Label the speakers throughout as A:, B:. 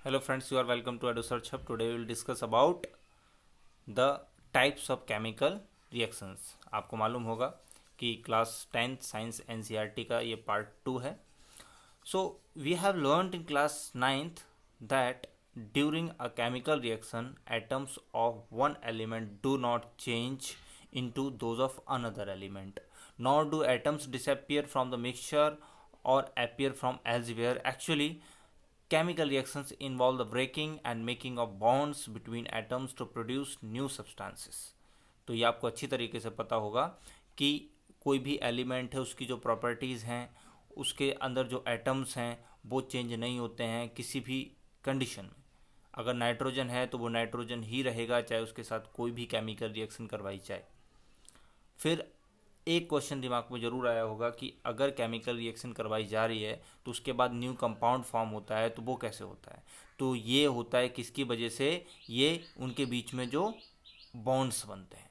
A: Hello friends, you are welcome to EduSearch Hub. Today we will discuss about the types of chemical reactions. आपको मालूम होगा कि class 10th science NCERT का ये part 2 है. So we have learned in class 9th that during a chemical reaction atoms of one element do not change into those of another element, nor do atoms disappear from the mixture or appear from elsewhere. Actually, chemical reactions involve the breaking and making of bonds between atoms to produce new substances. तो ये आपको अच्छी तरीके से पता होगा कि कोई भी एलिमेंट है उसकी जो प्रॉपर्टीज़ हैं उसके अंदर जो एटम्स हैं वो चेंज नहीं होते हैं किसी भी कंडीशन में. अगर नाइट्रोजन है तो वो नाइट्रोजन ही रहेगा चाहे उसके साथ कोई भी केमिकल रिएक्शन करवाई जाए. फिर एक क्वेश्चन दिमाग में ज़रूर आया होगा कि अगर केमिकल रिएक्शन करवाई जा रही है तो उसके बाद न्यू कंपाउंड फॉर्म होता है तो वो कैसे होता है. तो ये होता है किसकी वजह से, ये उनके बीच में जो बॉन्ड्स बनते हैं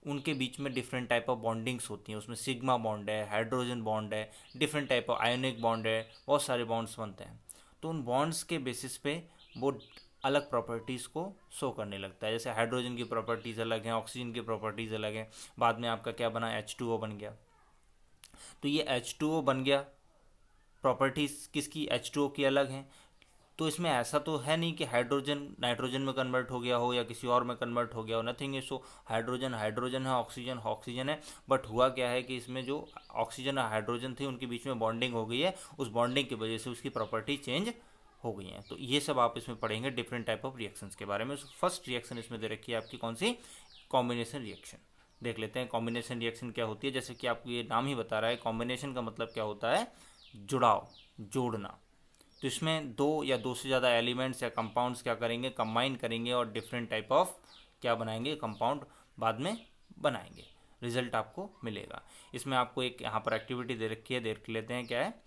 A: उनके बीच में डिफरेंट टाइप ऑफ बॉन्डिंग्स होती हैं. उसमें सिग्मा बॉन्ड है, हाइड्रोजन बॉन्ड है, different type of ionic bond है, बहुत सारे बॉन्ड्स बनते हैं. तो उन बॉन्ड्स के बेसिस पे वो अलग प्रॉपर्टीज़ को शो करने लगता है. जैसे हाइड्रोजन की प्रॉपर्टीज़ अलग हैं, ऑक्सीजन की प्रॉपर्टीज़ अलग हैं. बाद में आपका क्या बना, H2O बन गया. तो ये H2O बन गया, प्रॉपर्टीज़ किसकी, H2O की अलग हैं. तो इसमें ऐसा तो है नहीं कि हाइड्रोजन नाइट्रोजन में कन्वर्ट हो गया हो या किसी और में कन्वर्ट हो गया हो. नथिंग. सो हाइड्रोजन हाइड्रोजन है, ऑक्सीजन ऑक्सीजन है. बट हुआ क्या है कि इसमें जो ऑक्सीजन और हाइड्रोजन थी उनके बीच में बॉन्डिंग हो गई है. उस बॉन्डिंग की वजह से उसकी प्रॉपर्टी चेंज हो गई हैं. तो ये सब आप इसमें पढ़ेंगे डिफरेंट टाइप ऑफ रिएक्शंस के बारे में. फर्स्ट रिएक्शन इसमें दे रखी है आपकी कौन सी, कॉम्बिनेशन रिएक्शन. देख लेते हैं कॉम्बिनेशन रिएक्शन क्या होती है. जैसे कि आपको ये नाम ही बता रहा है, कॉम्बिनेशन का मतलब क्या होता है, जुड़ाव, जोड़ना. तो इसमें दो या दो से ज़्यादा एलिमेंट्स या कंपाउंड्स क्या करेंगे, कंबाइन करेंगे और डिफरेंट टाइप ऑफ क्या बनाएंगे, कंपाउंड बाद में बनाएंगे. रिजल्ट आपको मिलेगा. इसमें आपको एक यहाँ पर एक्टिविटी दे रखी है, देख लेते हैं क्या है.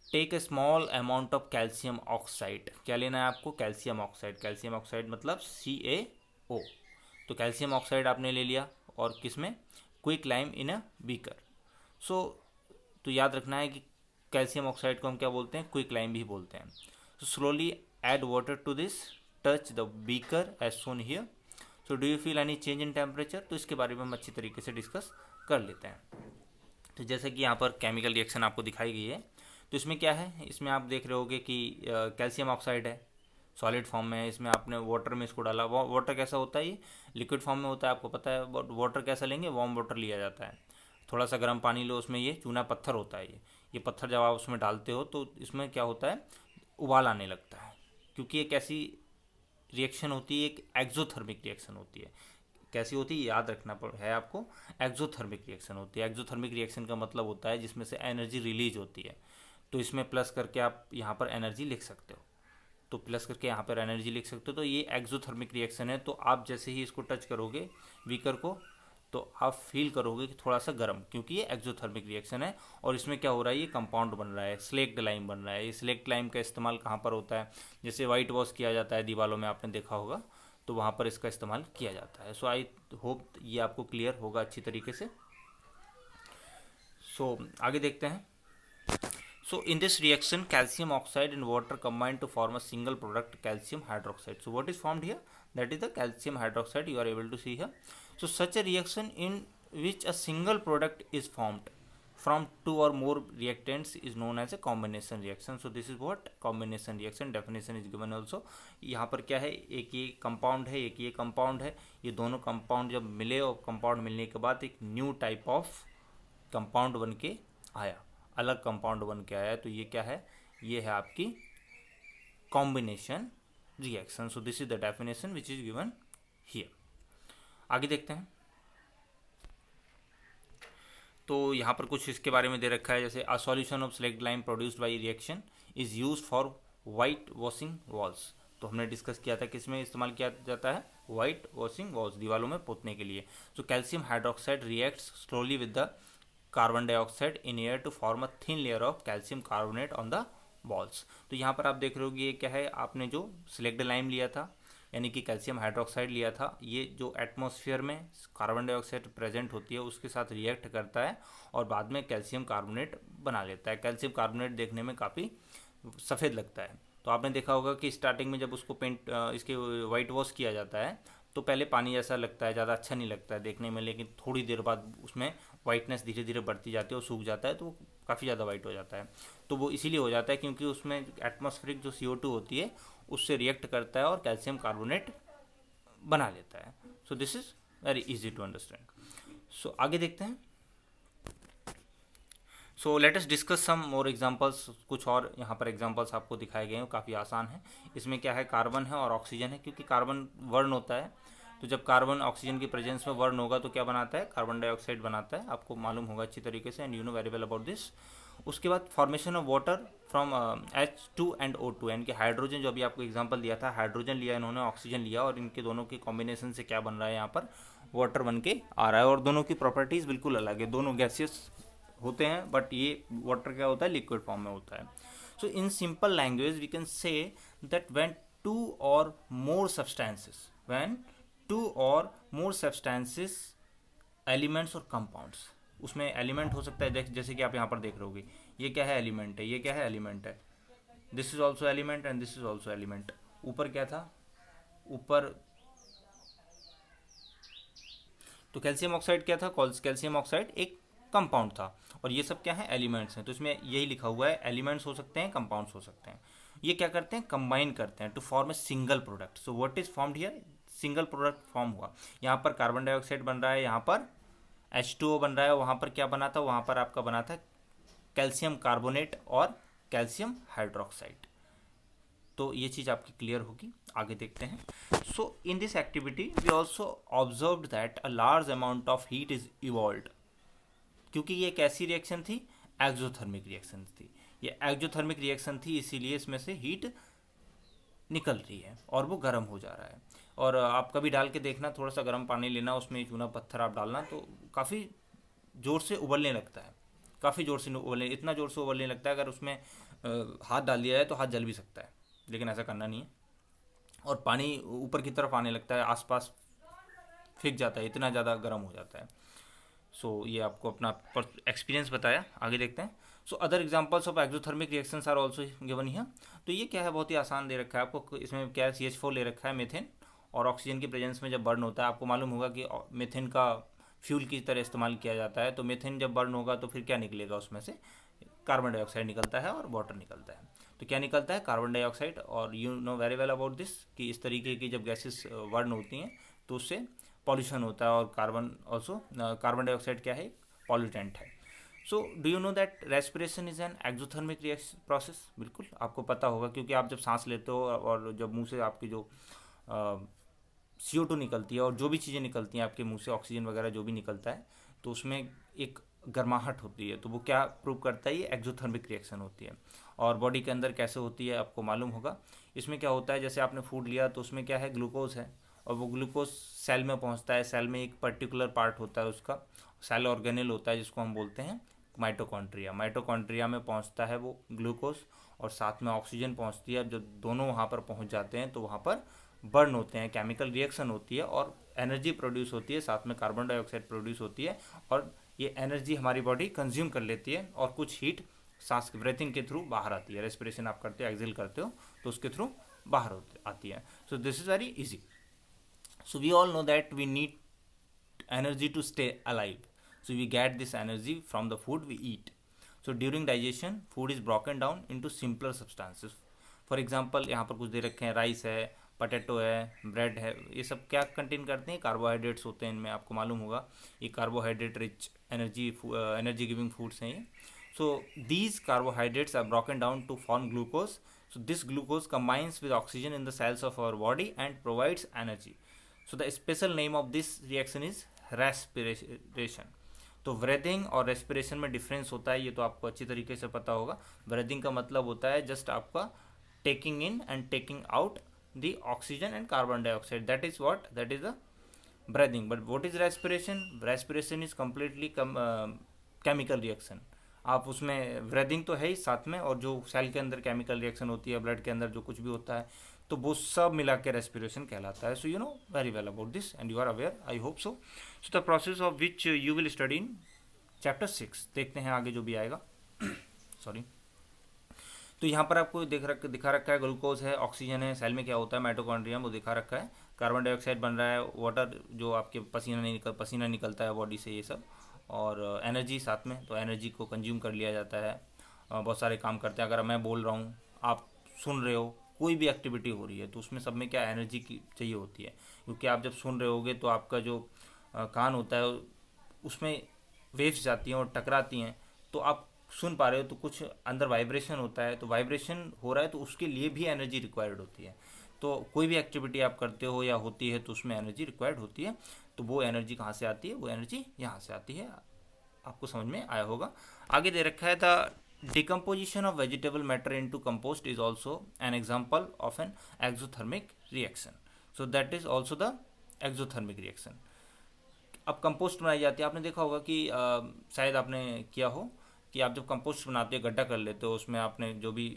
A: Take a small amount of calcium oxide. क्या लेना है आपको, कैल्शियम ऑक्साइड. कैल्शियम ऑक्साइड मतलब CaO. तो कैल्शियम ऑक्साइड आपने ले लिया और किस में, quick lime in a beaker. So तो याद रखना है कि कैल्शियम ऑक्साइड को हम क्या बोलते हैं, क्विक लाइम भी बोलते हैं. So slowly add water to this, touch the beaker as shown here. So do you feel any change in temperature. तो इसके बारे में हम अच्छी तरीके से डिस्कस कर लेते हैं. तो जैसे कि यहाँ पर केमिकल रिएक्शन आपको दिखाई गई है. तो इसमें क्या है, इसमें आप देख रहे होगे कि कैल्शियम ऑक्साइड है, सॉलिड फॉर्म में है. इसमें आपने वाटर में इसको डाला. वाटर कैसा होता है, ये लिक्विड फॉर्म में होता है, आपको पता है. वाटर कैसा लेंगे, वार्म वाटर लिया जाता है. थोड़ा सा गर्म पानी लो, उसमें ये चूना पत्थर होता है. ये पत्थर जब आप उसमें डालते हो तो इसमें क्या होता है, उबाल आने लगता है. क्योंकि एक ऐसी रिएक्शन होती है, एक एक्जोथर्मिक रिएक्शन होती है. कैसी होती है याद रखना है आपको, एक्जोथर्मिक रिएक्शन होती है. एक्जोथर्मिक रिएक्शन का मतलब होता है जिसमें से एनर्जी रिलीज होती है. तो इसमें प्लस करके आप यहाँ पर एनर्जी लिख सकते हो. तो प्लस करके यहाँ पर एनर्जी लिख सकते हो. तो ये एक्जोथर्मिक रिएक्शन है. तो आप जैसे ही इसको टच करोगे बीकर को तो आप फील करोगे कि थोड़ा सा गर्म, क्योंकि ये एक्जोथर्मिक रिएक्शन है. और इसमें क्या हो रहा है, ये कंपाउंड बन रहा है, स्लेक्ड लाइम बन रहा है. ये स्लेक्ड लाइम का इस्तेमाल कहाँ पर होता है, जैसे वाइट वॉश किया जाता है दीवारों में, आपने देखा होगा, तो वहाँ पर इसका इस्तेमाल किया जाता है. सो आई होप ये आपको क्लियर होगा अच्छी तरीके से. सो आगे देखते हैं. So in this reaction, calcium oxide and water combine to form a single product, calcium hydroxide. So what is formed here? That is the calcium hydroxide you are able to see here. So such a reaction in which a single product is formed from two or more reactants is known as a combination reaction. So this is what combination reaction. Definition is given also. यहाँ पर क्या है, एक ये compound है, एक ये compound है. ये दोनों कंपाउंड जब मिले और कंपाउंड मिलने के बाद एक न्यू टाइप ऑफ कंपाउंड बन के आया, अलग कंपाउंड बन के आया. तो ये क्या है, ये है आपकी combination reaction. So this is the definition which is given here. आगे देखते हैं. तो यहाँ पर कुछ इसके बारे में दे रखा है. जैसे a solution of slaked lime produced by reaction is used for white washing walls. तो हमने डिस्कस किया था किसमें इस्तेमाल किया जाता है, वाइट वॉशिंग वॉल्स, दीवारों में पोतने के लिए. So calcium hydroxide reacts slowly with the carbon dioxide in air to form a thin layer of calcium carbonate on the walls. तो यहाँ पर आप देख रहे हो ये क्या है, आपने जो स्लेक्ड लाइम लिया था यानी कि कैल्शियम हाइड्रोक्साइड लिया था, ये जो एटमॉस्फेयर में कार्बन डाइऑक्साइड प्रेजेंट होती है उसके साथ रिएक्ट करता है और बाद में कैल्शियम कार्बोनेट बना लेता है. कैल्शियम कार्बोनेट देखने में काफ़ी सफ़ेद लगता है. तो आपने देखा होगा कि स्टार्टिंग में जब उसको पेंट इसके वाइट वॉश किया जाता है तो पहले पानी जैसा लगता है, ज़्यादा अच्छा नहीं लगता है देखने में, लेकिन थोड़ी देर बाद उसमें वाइटनेस धीरे धीरे बढ़ती जाती है और सूख जाता है तो काफ़ी ज़्यादा वाइट हो जाता है। तो वो इसीलिए हो जाता है क्योंकि उसमें एटमॉस्फेरिक जो CO2 होती है उससे रिएक्ट करता है और कैल्शियम कार्बोनेट बना लेता है। So this is very easy to understand. So आगे देखते हैं। So let us discuss some more examples. कुछ और यहाँ पर एग्जांपल्स आपको दिखाए गए हैं, काफ़ी आसान है। इसमें क्या है, कार्बन है और ऑक्सीजन है। क्योंकि कार्बन वर्ण होता है तो जब कार्बन ऑक्सीजन की प्रेजेंस में वर्ण होगा तो क्या बनाता है, कार्बन डाइऑक्साइड बनाता है। आपको मालूम होगा अच्छी तरीके से, and you know very well about this. उसके बाद formation of water from H2 and O2, यानी कि हाइड्रोजन, जो अभी आपको एग्जांपल दिया था, हाइड्रोजन लिया इन्होंने, ऑक्सीजन लिया, और इनके दोनों के कॉम्बिनेशन से क्या बन रहा है, यहाँ पर वाटर बन के आ रहा है। और दोनों की प्रॉपर्टीज़ बिल्कुल अलग है, दोनों गैसियस होते हैं, बट ये वाटर क्या होता है, लिक्विड फॉर्म में होता है। So in simple language we can say that when two और मोर सब्सटेंसेस, व्हेन टू और मोर सब्सटेंसेस, एलिमेंट्स और कंपाउंड्स, उसमें एलिमेंट हो सकता है जैसे कि आप यहाँ पर देख रहे होगे, ये क्या है, एलिमेंट है, ये क्या है, एलिमेंट है, this is also element and this is also element. ऊपर क्या था, ऊपर तो कैल्शियम ऑक्साइड क्या था, कैल्शियम ऑक्साइड एक कंपाउंड था, और ये सब क्या है, एलिमेंट्स हैं। तो इसमें यही लिखा हुआ है, एलिमेंट्स हो सकते हैं, कंपाउंड्स हो सकते हैं। ये क्या करते हैं, कंबाइन करते हैं to form a single product. So what is formed here, single product form हुआ। यहाँ पर कार्बन डाइऑक्साइड बन रहा है, यहाँ पर H2O बन रहा है, वहाँ पर क्या बना था, वहाँ पर आपका बना था कैल्शियम कार्बोनेट और कैल्शियम हाइड्रोक्साइड। तो ये चीज़ आपकी क्लियर होगी। आगे देखते हैं। So in this activity we also observe that a large amount of heat is evolved. क्योंकि ये एक ऐसी रिएक्शन थी, एक्सोथर्मिक रिएक्शन थी, ये एक्सोथर्मिक रिएक्शन थी, इसीलिए इसमें से हीट निकल रही है और वो गर्म हो जा रहा है। और आप कभी डाल के देखना, थोड़ा सा गर्म पानी लेना, उसमें चूना पत्थर आप डालना तो काफ़ी ज़ोर से उबलने लगता है, काफ़ी ज़ोर से उबलने, इतना ज़ोर से उबलने लगता है, अगर उसमें हाथ डाल दिया जाए तो हाथ जल भी सकता है, लेकिन ऐसा करना नहीं है। और पानी ऊपर की तरफ आने लगता है, आसपास फिक जाता है, इतना ज़्यादा गर्म हो जाता है। सो ये आपको अपना एक्सपीरियंस बताया। आगे देखते हैं। So other examples of exothermic reactions are also given here. तो ये क्या है, बहुत ही आसान दे रखा है आपको। इसमें क्या है, CH4 ले रखा है, मीथेन, और ऑक्सीजन की प्रेजेंस में जब बर्न होता है, आपको मालूम होगा कि मीथेन का फ्यूल की तरह इस्तेमाल किया जाता है। तो मीथेन जब बर्न होगा तो फिर क्या निकलेगा, उसमें से कार्बन डाइऑक्साइड निकलता है और वाटर निकलता है। तो क्या निकलता है, कार्बन डाइऑक्साइड। और you know very well about this कि इस तरीके की जब गैसेस बर्न होती हैं तो उससे पॉल्यूशन होता है, और कार्बन ऑल्सो, कार्बन डाइऑक्साइड क्या है, पॉल्यूटेंट है। सो do you know that respiration is an exothermic process. बिल्कुल आपको पता होगा, क्योंकि आप जब सांस लेते हो और जब मुंह से आपकी जो CO2 निकलती है और जो भी चीज़ें निकलती हैं आपके मुंह से, ऑक्सीजन वगैरह जो भी निकलता है, तो उसमें एक गर्माहट होती है। तो वो क्या प्रूव करता है, ये एक्सोथर्मिक रिएक्शन होती है। और बॉडी के अंदर कैसे होती है आपको मालूम होगा। इसमें क्या होता है, जैसे आपने फूड लिया तो उसमें क्या है, ग्लूकोज है, और वो ग्लूकोज सेल में पहुंचता है। सेल में एक पर्टिकुलर पार्ट होता है उसका, सेल ऑर्गेनेल होता है, जिसको हम बोलते हैं माइटोकॉन्ड्रिया। माइटोकॉन्ड्रिया में पहुंचता है वो ग्लूकोज, और साथ में ऑक्सीजन पहुंचती है। जब दोनों वहाँ पर पहुंच जाते हैं तो वहाँ पर बर्न होते हैं, केमिकल रिएक्शन होती है, और एनर्जी प्रोड्यूस होती है, साथ में कार्बन डाइऑक्साइड प्रोड्यूस होती है, और ये एनर्जी हमारी बॉडी कंज्यूम कर लेती है, और कुछ हीट सांस ब्रेथिंग के थ्रू बाहर आती है। रेस्पिरेशन आप करते हो, एक्सेल करते हो, तो उसके थ्रू बाहर आती है। So this is very easy. So we all know that we need energy to stay alive. So we get this energy from the food we eat. So during digestion, food is broken down into simpler substances. For example, यहाँ पर कुछ दे रखे हैं, rice है, potato है, bread है, ये सब क्या कंटेन करते हैं, कार्बोहाइड्रेट्स होते हैं इनमें, आपको मालूम होगा। ये carbohydrate rich energy giving foods हैं ये। So these carbohydrates are broken down to form glucose. So this glucose combines with oxygen in the cells of our body and provides energy. So the special name of this reaction is respiration. तो breathing और respiration में difference होता है, ये तो आपको अच्छी तरीके से पता होगा। ब्रीदिंग का मतलब होता है जस्ट आपका taking in and taking out the oxygen and carbon dioxide, that is what, that is the breathing. But what is respiration, respiration is completely chemical reaction. आप उसमें ब्रीदिंग तो है ही साथ में, और जो सेल के अंदर केमिकल रिएक्शन होती है, ब्लड के अंदर जो कुछ भी होता है, तो वो सब मिला के रेस्पिरेशन कहलाता है। So you know very well about this and you are aware, I hope so. So the process of which you will study in chapter 6। देखते हैं आगे जो भी आएगा। सॉरी। तो यहाँ पर आपको दिखा रखा है ग्लूकोज है, ऑक्सीजन है, सेल में क्या होता है माइटोकॉन्ड्रिया वो दिखा रखा है, कार्बन डाइऑक्साइड बन रहा है, वाटर जो आपके पसीना निकलता है बॉडी से, ये सब, और एनर्जी साथ में, तो एनर्जी को कंज्यूम कर लिया जाता है। बहुत सारे काम करते हैं। अगर मैं बोल रहा हूँ, आप सुन रहे हो, कोई भी एक्टिविटी हो रही है, तो उसमें सब में क्या एनर्जी की चाहिए होती है, क्योंकि आप जब सुन रहे होगे तो आपका जो कान होता है उसमें वेव्स जाती हैं और टकराती हैं, तो आप सुन पा रहे हो, तो कुछ अंदर वाइब्रेशन होता है, तो वाइब्रेशन हो रहा है तो उसके लिए भी एनर्जी रिक्वायर्ड होती है। तो कोई भी एक्टिविटी आप करते हो या होती है तो उसमें एनर्जी रिक्वायर्ड होती है। तो वो एनर्जी कहाँ से आती है? वो एनर्जी यहाँ से आती है। आपको समझ में आया होगा। आगे दे रखा है the decomposition of vegetable matter into compost is also an example of an exothermic reaction. So that is also the exothermic reaction. अब कंपोस्ट बनाई जाती है। आपने देखा होगा कि शायद आपने किया हो कि आप जब कंपोस्ट बनाते हो, गड्ढा कर लेते हो, उसमें आपने जो भी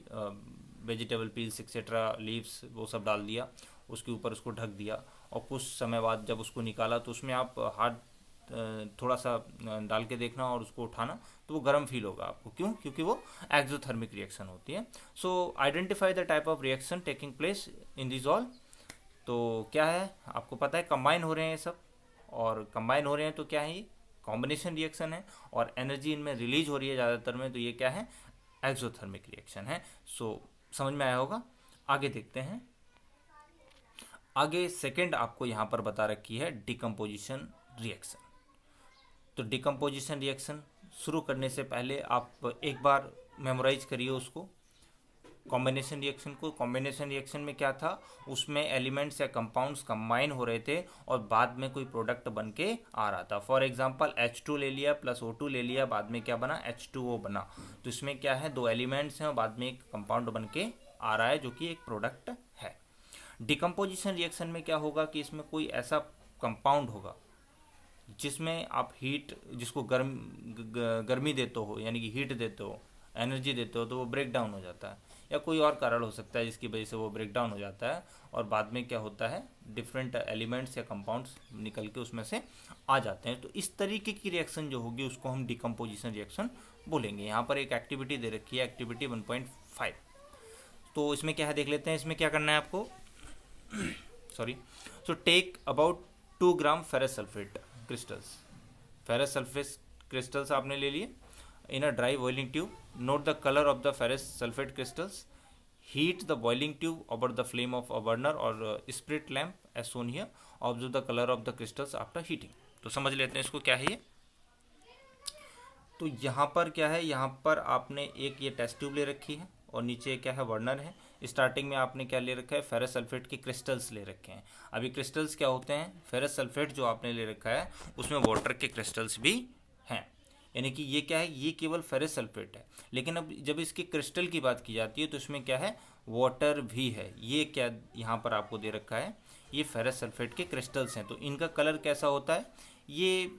A: वेजिटेबल पील्स एक्सेट्रा लीव्स वो सब डाल दिया, उसके ऊपर उसको ढक दिया, और कुछ समय बाद जब उसको निकाला तो उसमें आप हाथ थोड़ा सा डाल के देखना और उसको उठाना, तो वो गर्म फील होगा आपको। क्यों? क्योंकि वो एक्सोथर्मिक रिएक्शन होती है। सो identify the type of reaction taking place in this all. तो क्या है, आपको पता है कंबाइन हो रहे हैं ये सब, और कंबाइन हो रहे हैं तो क्या है, ये कॉम्बिनेशन रिएक्शन है, और एनर्जी इनमें रिलीज हो रही है ज़्यादातर में, तो ये क्या है, एक्सोथर्मिक रिएक्शन है। सो समझ में आया होगा। आगे देखते हैं। आगे सेकेंड आपको यहाँ पर बता रखी है डिकम्पोजिशन रिएक्शन। तो डिकम्पोजिशन रिएक्शन शुरू करने से पहले आप एक बार मेमोराइज करिए उसको, कॉम्बिनेशन रिएक्शन को। कॉम्बिनेशन रिएक्शन में क्या था, उसमें एलिमेंट्स या कंपाउंड्स कंबाइन हो रहे थे और बाद में कोई प्रोडक्ट बन के आ रहा था। फॉर एग्जांपल H2 ले लिया प्लस O2 ले लिया, बाद में क्या बना, H2O बना। तो इसमें क्या है, दो एलिमेंट्स हैं और बाद में एक कंपाउंड बन के आ रहा है जो कि एक प्रोडक्ट है। डिकम्पोजिशन रिएक्शन में क्या होगा कि इसमें कोई ऐसा कंपाउंड होगा जिसमें आप हीट, जिसको गर्मी देते हो, यानी कि हीट देते हो, एनर्जी देते हो, तो वो ब्रेक डाउन हो जाता है, या कोई और कारण हो सकता है जिसकी वजह से वो ब्रेक डाउन हो जाता है, और बाद में क्या होता है, डिफरेंट एलिमेंट्स या कंपाउंड्स निकल के उसमें से आ जाते हैं। तो इस तरीके की रिएक्शन जो होगी उसको हम डिकम्पोजिशन रिएक्शन बोलेंगे। यहाँ पर एक एक्टिविटी दे रखी है, एक्टिविटी 1.5। तो इसमें क्या है देख लेते हैं। इसमें क्या करना है आपको, sorry. So take about 2 gram ferrous sulphate crystals. Ferrous sulphate crystals आपने ले लिए in a dry boiling tube. Note the colour of the ferrous sulphate crystals. Heat the boiling tube over the flame of a burner और spirit lamp as shown here. Observe the colour of the crystals after heating. तो समझ लेते हैं इसको क्या है ये। तो यहाँ पर क्या है, यहाँ पर आपने एक ये टेस्ट ट्यूब ले रखी है और नीचे क्या है, बर्नर है। स्टार्टिंग में आपने क्या ले रखा है, फेरस सल्फेट के क्रिस्टल्स ले रखे हैं। अभी क्रिस्टल्स क्या होते हैं, फेरस सल्फेट जो आपने ले रखा है उसमें वाटर के क्रिस्टल्स भी हैं, यानी कि ये क्या है, ये केवल फेरस सल्फेट है। लेकिन अब जब इसके क्रिस्टल की बात की जाती है तो इसमें क्या है, वाटर भी है। ये क्या यहाँ पर आपको दे रखा है, ये फेरस सल्फेट के क्रिस्टल्स हैं। तो इनका कलर कैसा होता है, ये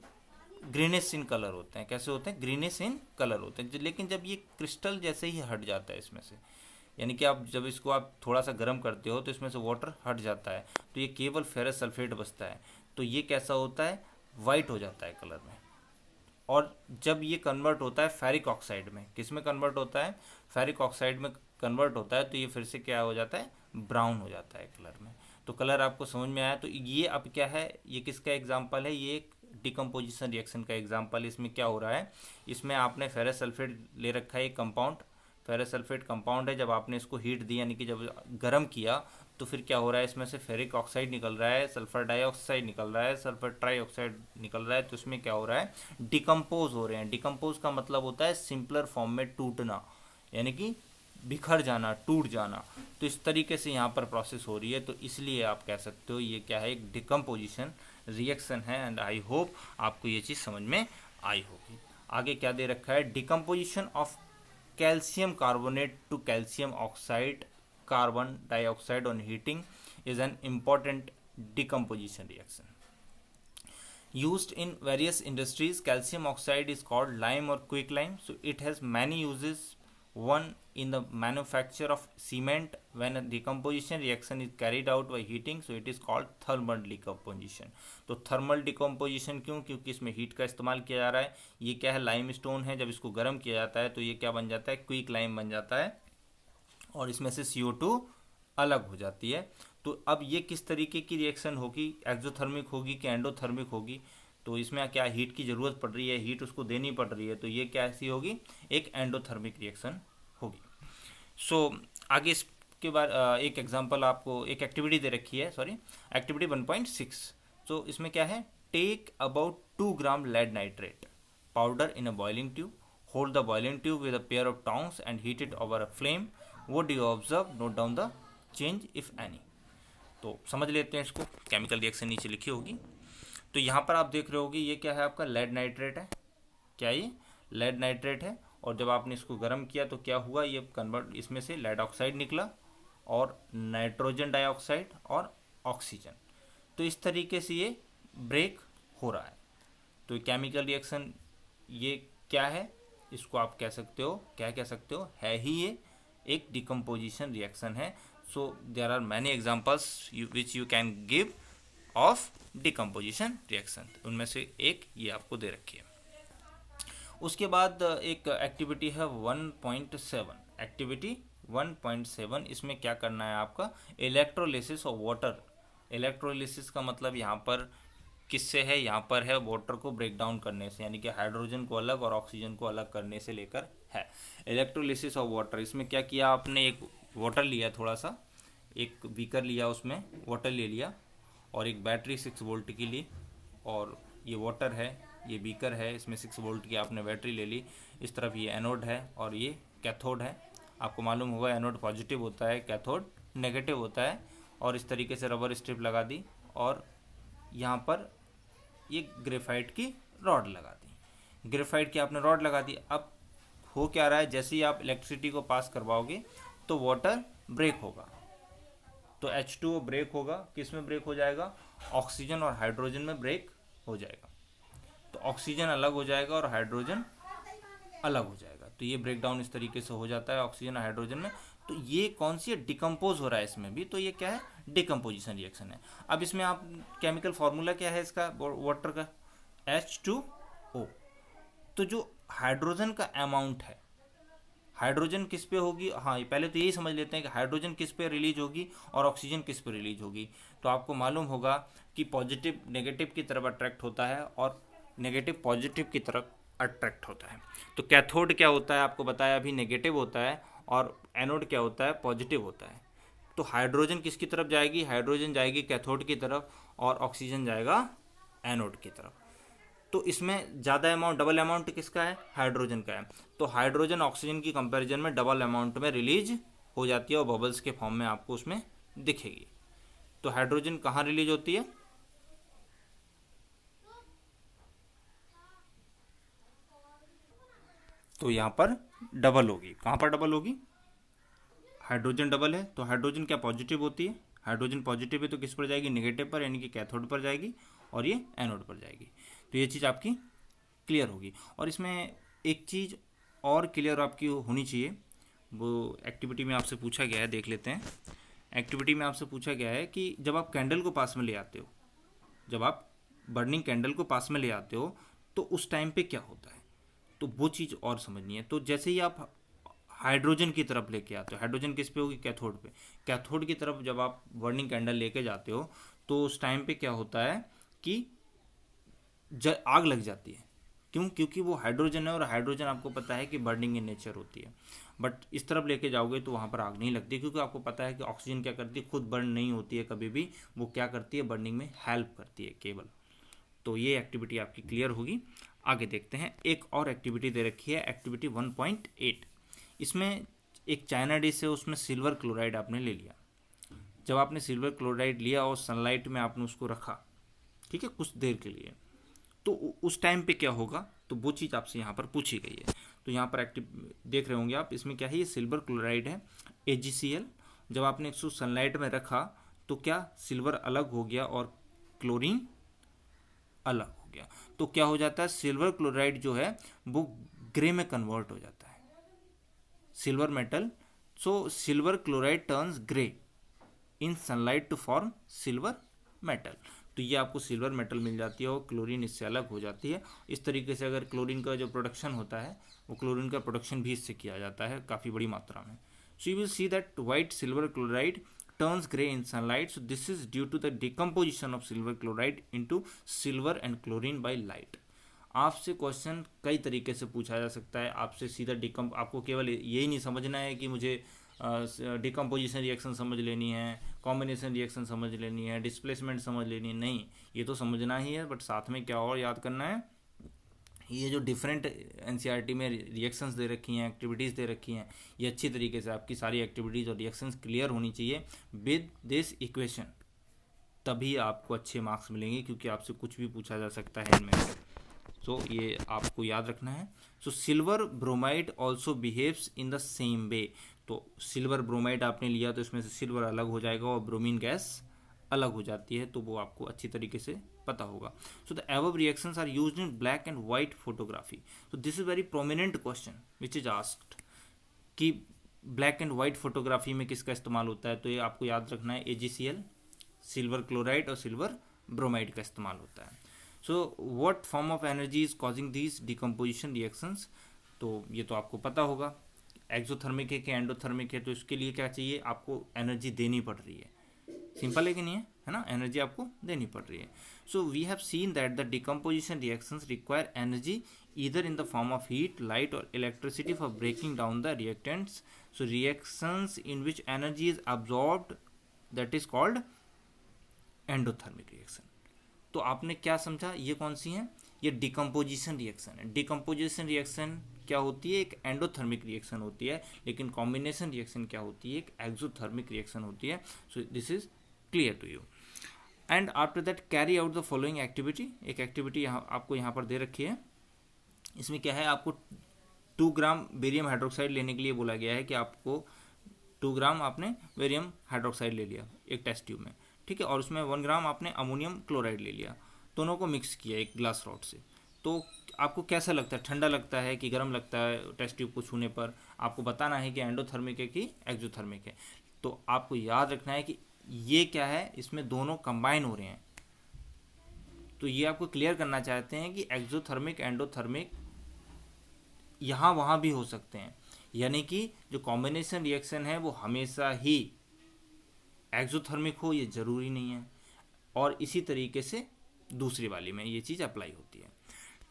A: ग्रीनिश इन कलर होते हैं। कैसे होते हैं, ग्रीनिश इन कलर होते हैं। लेकिन जब ये क्रिस्टल जैसे ही हट जाता है इसमें से, यानी कि आप जब इसको आप थोड़ा सा गर्म करते हो तो इसमें से वाटर हट जाता है, तो ये केवल फेरस सल्फेट बचता है। तो ये कैसा होता है, वाइट हो जाता है कलर में। और जब ये कन्वर्ट होता है फेरिक ऑक्साइड में, किस में कन्वर्ट होता है, फेरिक ऑक्साइड में कन्वर्ट होता है, तो ये फिर से क्या हो जाता है, ब्राउन हो जाता है कलर में। तो कलर आपको समझ में आया। तो ये अब क्या है, ये किसका एग्जाम्पल है, ये एक डिकम्पोजिशन रिएक्शन का एग्जाम्पल। इसमें क्या हो रहा है, इसमें आपने फेरस सल्फेट ले रखा है, एक कंपाउंड फेरस सल्फेट कंपाउंड है। जब आपने इसको हीट दी, यानी कि जब गर्म किया, तो फिर क्या हो रहा है, इसमें से फेरिक ऑक्साइड निकल रहा है, सल्फर डाइऑक्साइड निकल रहा है, सल्फर ट्राईऑक्साइड निकल रहा है। तो इसमें क्या हो रहा है, डिकम्पोज हो रहे हैं। डिकम्पोज का मतलब होता है सिंपलर फॉर्म में टूटना, यानी कि बिखर जाना, टूट जाना। तो इस तरीके से यहाँ पर प्रोसेस हो रही है। तो इसलिए आप कह सकते हो ये क्या है, एक डिकम्पोजिशन रिएक्शन है। एंड आई होप आपको ये चीज़ समझ में आई होगी। आगे क्या दे रखा है, decomposition of calcium carbonate to calcium oxide carbon dioxide on heating is an important decomposition reaction used in various industries. Calcium oxide is called lime or quicklime. So it has many uses. One, in the manufacture of cement, when a decomposition reaction is carried out by heating, so it is called thermal decomposition. तो thermal decomposition क्यों, क्योंकि इसमें heat का इस्तेमाल किया जा रहा है। ये क्या है, लाइम स्टोन है, जब इसको गर्म किया जाता है तो ये क्या बन जाता है, क्विक लाइम बन जाता है। और इसमें से CO2 अलग हो जाती है। तो अब ये किस तरीके की रिएक्शन होगी, एक्सोथर्मिक होगी कि एंडोथर्मिक होगी, तो इसमें क्या हीट की ज़रूरत पड़ रही है, हीट उसको देनी पड़ रही है, तो ये कैसी होगी, एक एंडोथर्मिक रिएक्शन होगी। सो आगे इसके बाद एक एग्जांपल आपको, एक एक्टिविटी दे रखी है, सॉरी एक्टिविटी 1.6। तो इसमें क्या है, take about 2 gram lead nitrate powder in a boiling tube, hold the boiling tube with a pair of tongs and heat it over a flame, what do you observe, note down the change if any. तो समझ लेते हैं इसको, chemical reaction नीचे लिखी होगी। तो यहाँ पर आप देख रहे होगी ये क्या है, आपका लेड नाइट्रेट है, क्या ये लेड नाइट्रेट है, और जब आपने इसको गर्म किया तो क्या हुआ, ये कन्वर्ट, इसमें से लेड ऑक्साइड निकला और नाइट्रोजन डाइऑक्साइड और ऑक्सीजन। तो इस तरीके से ये ब्रेक हो रहा है। तो केमिकल रिएक्शन ये क्या है, इसको आप कह सकते हो, क्या कह सकते हो, है ही ये एक डिकम्पोजिशन रिएक्शन है। So there are many examples which you can give of decomposition reaction, उनमें से एक ये आपको दे रखी है। उसके बाद एक एक्टिविटी है 1.7, एक्टिविटी 1.7, इसमें क्या करना है आपका, इलेक्ट्रोलिसिस ऑफ वाटर। इलेक्ट्रोलिसिस का मतलब यहाँ पर किससे है, यहाँ पर है वाटर को ब्रेक डाउन करने से, यानी कि हाइड्रोजन को अलग और ऑक्सीजन को अलग करने से लेकर है इलेक्ट्रोलिसिस ऑफ वाटर। इसमें क्या किया आपने, एक वाटर लिया, थोड़ा सा एक बीकर लिया, उसमें वाटर ले लिया और एक बैटरी 6 वोल्ट की ली, और ये वाटर है, ये बीकर है, इसमें 6 वोल्ट की आपने बैटरी ले ली। इस तरफ ये एनोड है और ये कैथोड है। आपको मालूम होगा एनोड पॉजिटिव होता है, कैथोड नेगेटिव होता है। और इस तरीके से रबर स्ट्रिप लगा दी और यहाँ पर ये ग्रेफाइट की रॉड लगा दी। ग्रेफाइट की आपने रॉड लगा दी। अब हो क्या रहा है, जैसे ही आप इलेक्ट्रिसिटी को पास करवाओगे तो वाटर ब्रेक होगा, तो H2O ब्रेक होगा, किस में ब्रेक हो जाएगा, ऑक्सीजन और हाइड्रोजन में ब्रेक हो जाएगा। तो ऑक्सीजन अलग हो जाएगा और हाइड्रोजन अलग हो जाएगा। तो ये ब्रेक डाउन इस तरीके से हो जाता है ऑक्सीजन और हाइड्रोजन में। तो ये कौन सी है, डिकम्पोज हो रहा है इसमें भी, तो ये क्या है, डिकम्पोजिशन रिएक्शन है। अब इसमें आप केमिकल फार्मूला क्या है इसका, वाटर का, H2O। तो जो हाइड्रोजन का अमाउंट है, हाइड्रोजन किस पे होगी, हाँ पहले तो यही समझ लेते हैं कि हाइड्रोजन किस पे रिलीज होगी और ऑक्सीजन किस पे रिलीज होगी। तो आपको मालूम होगा कि पॉजिटिव नेगेटिव की तरफ अट्रैक्ट होता है और नेगेटिव पॉजिटिव की तरफ अट्रैक्ट होता है। तो कैथोड क्या होता है, आपको बताया अभी, नेगेटिव होता है, और एनोड क्या होता है, पॉजिटिव होता है। तो हाइड्रोजन किसकी तरफ जाएगी, हाइड्रोजन जाएगी कैथोड की तरफ और ऑक्सीजन जाएगा एनोड की तरफ। तो इसमें ज़्यादा अमाउंट, डबल अमाउंट किसका है, हाइड्रोजन का है। तो हाइड्रोजन ऑक्सीजन की कंपैरिजन में डबल अमाउंट में रिलीज हो जाती है और बबल्स के फॉर्म में आपको उसमें दिखेगी। तो हाइड्रोजन कहाँ रिलीज होती है, तो यहाँ पर डबल होगी। कहाँ पर डबल होगी, हाइड्रोजन डबल है तो हाइड्रोजन क्या पॉजिटिव होती है, हाइड्रोजन पॉजिटिव है तो किस पर जाएगी, नेगेटिव पर, यानी कि कैथोड पर जाएगी और ये एनोड पर जाएगी। तो ये चीज़ आपकी क्लियर होगी। और इसमें एक चीज़ और क्लियर आपकी होनी चाहिए, वो एक्टिविटी में आपसे पूछा गया है, देख लेते हैं। एक्टिविटी में आपसे पूछा गया है कि जब आप कैंडल को पास में ले आते हो, जब आप बर्निंग कैंडल को पास में ले आते हो तो उस टाइम पे क्या होता है, तो वो चीज़ और समझनी है। तो जैसे ही आप हाइड्रोजन की तरफ लेके आते हो, हाइड्रोजन किस पे होगी, कैथोड पे, कैथोड की तरफ जब आप बर्निंग कैंडल लेके जाते हो तो उस टाइम पे क्या होता है कि आग लग जाती है। क्यों, क्योंकि वो हाइड्रोजन है और हाइड्रोजन आपको पता है कि बर्निंग इन नेचर होती है। बट इस तरफ लेके जाओगे तो वहाँ पर आग नहीं लगती, क्योंकि आपको पता है कि ऑक्सीजन क्या करती है, खुद बर्न नहीं होती है कभी भी, वो क्या करती है, बर्निंग में हेल्प करती है केवल। तो ये एक्टिविटी आपकी क्लियर होगी। आगे देखते हैं, एक और एक्टिविटी दे रखी है, एक्टिविटी 1.8। इसमें एक चाइना डिश है, उसमें सिल्वर क्लोराइड आपने ले लिया। जब आपने सिल्वर क्लोराइड लिया और सनलाइट में आपने उसको रखा, ठीक है, कुछ देर के लिए, तो उस टाइम पे क्या होगा, तो वो चीज़ आपसे यहाँ पर पूछी गई है। तो यहाँ पर एक्टिव देख रहे होंगे आप, इसमें क्या है, ये सिल्वर क्लोराइड है, AgCl। जब आपने इसको सनलाइट में रखा तो क्या सिल्वर अलग हो गया और क्लोरीन अलग हो गया। तो क्या हो जाता है, सिल्वर क्लोराइड जो है वो ग्रे में कन्वर्ट हो जाता है, silver metal. So silver chloride turns grey in sunlight to form silver metal. तो ये आपको सिल्वर मेटल मिल जाती है और क्लोरीन इससे अलग हो जाती है। इस तरीके से अगर क्लोरीन का जो प्रोडक्शन होता है, वो क्लोरीन का प्रोडक्शन भी इससे किया जाता है काफ़ी बड़ी मात्रा में। So you will see that white silver chloride turns gray in sunlight. So this is due to the decomposition of silver chloride into silver and chlorine by light. आपसे क्वेश्चन कई तरीके से पूछा जा सकता है. आपसे सीधा आपको केवल यही नहीं समझना है कि मुझे डिकम्पोजिशन रिएक्शन समझ लेनी है, कॉम्बिनेशन रिएक्शन समझ लेनी है, डिस्प्लेसमेंट समझ लेनी है. नहीं, ये तो समझना ही है, बट साथ में क्या और याद करना है, ये जो डिफरेंट एनसीईआरटी में रिएक्शंस दे रखी हैं, एक्टिविटीज़ दे रखी हैं, ये अच्छी तरीके से आपकी सारी एक्टिविटीज़ और रिएक्शंस क्लियर होनी चाहिए विद दिस इक्वेशन. तभी आपको अच्छे मार्क्स मिलेंगे, क्योंकि आपसे कुछ भी पूछा जा सकता है इनमें से. सो ये आपको याद रखना है. So silver bromide also behaves in the same way. तो सिल्वर ब्रोमाइड आपने लिया तो इसमें से सिल्वर अलग हो जाएगा और ब्रोमीन गैस अलग हो जाती है, तो वो आपको अच्छी तरीके से पता होगा. So the above reactions are used in black and white photography. So this is very prominent question which is asked कि ब्लैक एंड व्हाइट फोटोग्राफी में किसका इस्तेमाल होता है. तो ये आपको याद रखना है, AgCl, सिल्वर क्लोराइड और सिल्वर ब्रोमाइड का इस्तेमाल होता है. So what form of energy is causing these decomposition reactions. तो ये तो आपको पता होगा, एक्सोथर्मिक है कि एंडोथर्मिक है. तो इसके लिए क्या चाहिए, आपको एनर्जी देनी पड़ रही है. सिंपल है कि नहीं है ना, एनर्जी आपको देनी पड़ रही है. So we have seen that the decomposition reactions require energy either in the form of heat, light और electricity for breaking down the reactants. So reactions in which energy is absorbed, that is called endothermic reaction. तो आपने क्या समझा, ये कौन सी है, ये डिकम्पोजिशन रिएक्शन है. डिकम्पोजिशन रिएक्शन क्या होती है, एक एंडोथर्मिक रिएक्शन होती है, लेकिन कॉम्बिनेशन रिएक्शन क्या होती है, एक एक्सोथर्मिक रिएक्शन होती है. So this is clear to you. And after that carry out the following activity. एक एक्टिविटी आपको यहाँ पर दे रखी है. इसमें क्या है, आपको 2 ग्राम बेरियम हाइड्रोक्साइड लेने के लिए बोला गया है कि आपको 2 ग्राम आपने बेरियम हाइड्रोक्साइड ले लिया एक टेस्ट ट्यूब में, ठीक है, और उसमें 1 ग्राम आपने अमोनियम क्लोराइड ले लिया. दोनों को मिक्स किया एक ग्लास रॉड से. तो आपको कैसा लगता है, ठंडा लगता है कि गर्म लगता है. टेस्ट ट्यूब को छूने पर आपको बताना है कि एंडोथर्मिक है कि एक्सोथर्मिक है. तो आपको याद रखना है कि ये क्या है, इसमें दोनों कंबाइन हो रहे हैं. तो ये आपको क्लियर करना चाहते हैं कि एक्सोथर्मिक एंडोथर्मिक यहाँ वहाँ भी हो सकते हैं. यानी कि जो कॉम्बिनेशन रिएक्शन है वो हमेशा ही एक्सोथर्मिक हो, ये ज़रूरी नहीं है. और इसी तरीके से दूसरी वाली में ये चीज़ अप्लाई होती है.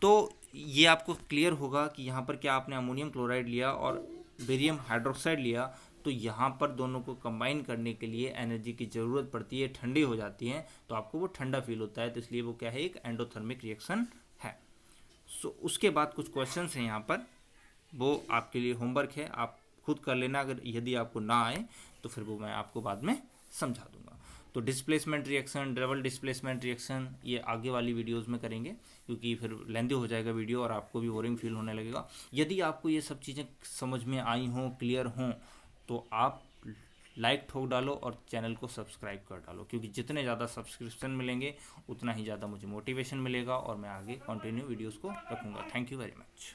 A: तो ये आपको क्लियर होगा कि यहाँ पर क्या आपने अमोनियम क्लोराइड लिया और बेरियम हाइड्रोक्साइड लिया, तो यहाँ पर दोनों को कंबाइन करने के लिए एनर्जी की ज़रूरत पड़ती है, ठंडी हो जाती हैं, तो आपको वो ठंडा फील होता है. तो इसलिए वो क्या है, एक एंडोथर्मिक रिएक्शन है. सो उसके बाद कुछ क्वेश्चंस हैं यहाँ पर, वो आपके लिए होमवर्क है, आप खुद कर लेना. अगर यदि आपको ना आए तो फिर वो मैं आपको बाद में समझा दूंगा. तो displacement reaction, double displacement reaction, ये आगे वाली वीडियोस में करेंगे, क्योंकि फिर लेंथी हो जाएगा वीडियो और आपको भी बोरिंग फील होने लगेगा. यदि आपको ये सब चीज़ें समझ में आई हों, क्लियर हों, तो आप लाइक ठोक डालो और चैनल को सब्सक्राइब कर डालो, क्योंकि जितने ज़्यादा सब्सक्रिप्शन मिलेंगे उतना ही ज़्यादा मुझे मोटिवेशन मिलेगा और मैं आगे कंटिन्यू वीडियोज़ को रखूँगा. Thank you very much.